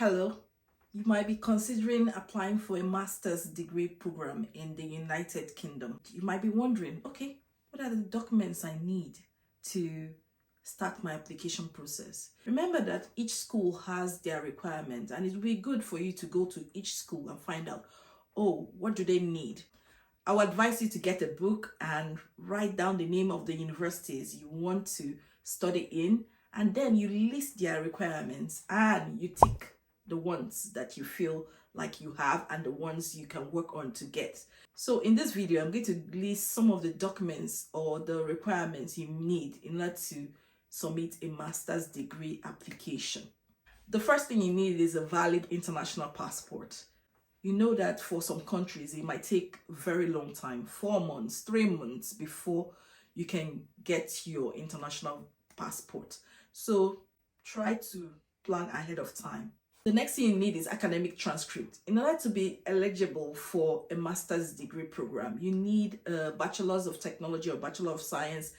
Hello, you might be considering applying for a master's degree program in the United Kingdom. You might be wondering, okay, what are the documents I need to start my application process? Remember that each school has their requirements, and it will be good for you to go to each school and find out, oh, what do they need? I would advise you to get a book and write down the name of the universities you want to study in, and then you list their requirements and you tick the ones that you feel like you have and the ones you can work on to get. So in this video, I'm going to list some of the documents or the requirements you need in order to submit a master's degree application. The first thing you need is a valid international passport. You know that for some countries, it might take a very long time, 4 months, 3 months before you can get your international passport. So try to plan ahead of time. The next thing you need is academic transcript. In order to be eligible for a master's degree program, you need a Bachelor's of Technology or Bachelor of Science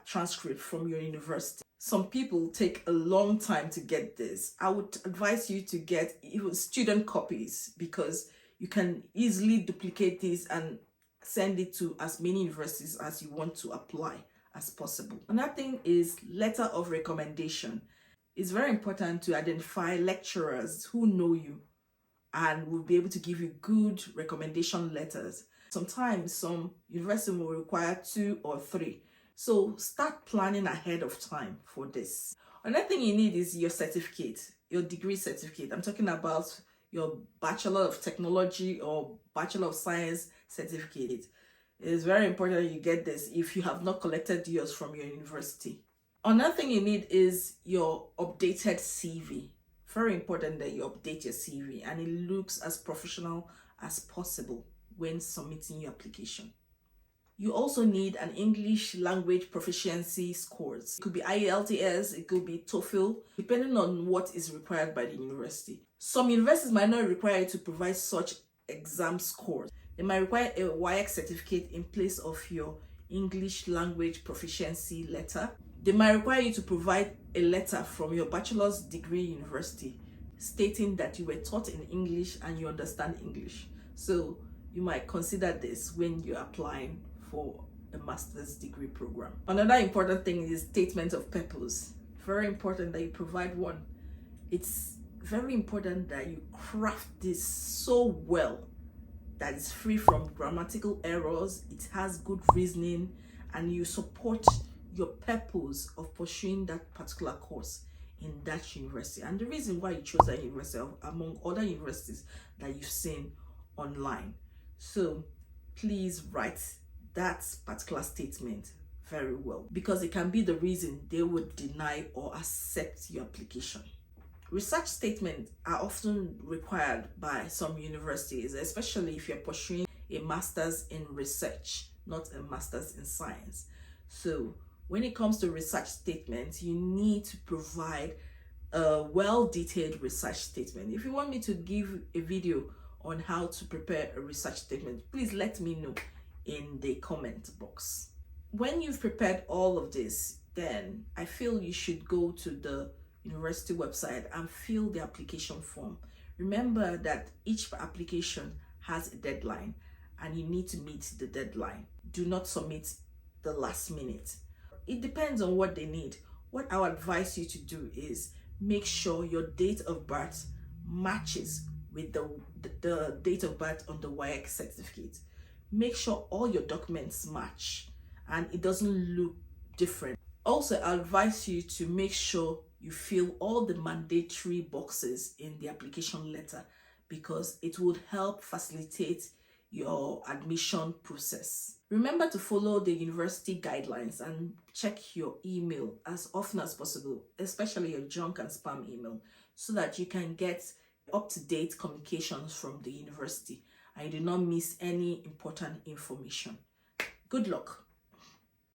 transcript from your university. Some people take a long time to get this. I would advise you to get even student copies because you can easily duplicate this and send it to as many universities as you want to apply as possible. Another thing is letter of recommendation. It's very important to identify lecturers who know you and will be able to give you good recommendation letters. Sometimes some universities will require 2 or 3. So start planning ahead of time for this. Another thing you need is your certificate, your degree certificate. I'm talking about your Bachelor of Technology or Bachelor of Science certificate. It is very important you get this if you have not collected yours from your university. Another thing you need is your updated CV. Very important that you update your CV and it looks as professional as possible when submitting your application. You also need an English language proficiency scores. It could be IELTS, it could be TOEFL, depending on what is required by the university. Some universities might not require you to provide such exam scores. They might require a WIAC certificate in place of your English language proficiency letter. They might require you to provide a letter from your bachelor's degree university stating that you were taught in English and you understand English. So you might consider this when you're applying for a master's degree program. Another important thing is statement of purpose. Very important that you provide one. It's very important that you craft this so well that it's free from grammatical errors, it has good reasoning, and you support your purpose of pursuing that particular course in that university and the reason why you chose that university among other universities that you've seen online. So please write that particular statement very well because it can be the reason they would deny or accept your application. Research statements are often required by some universities, especially if you're pursuing a master's in research, not a master's in science. So when it comes to research statements, you need to provide a well-detailed research statement. If you want me to give a video on how to prepare a research statement, please let me know in the comment box. When you've prepared all of this, then I feel you should go to the university website and fill the application form. Remember that each application has a deadline and you need to meet the deadline. Do not submit the last minute. It depends on what they need. What I would advise you to do is make sure your date of birth matches with the date of birth on the WIAC certificate. Make sure all your documents match and it doesn't look different. Also, I advise you to make sure you fill all the mandatory boxes in the application letter because it would help facilitate your admission process. Remember to follow the university guidelines and check your email as often as possible, especially your junk and spam email, so that you can get up-to-date communications from the university and you do not miss any important information. Good luck.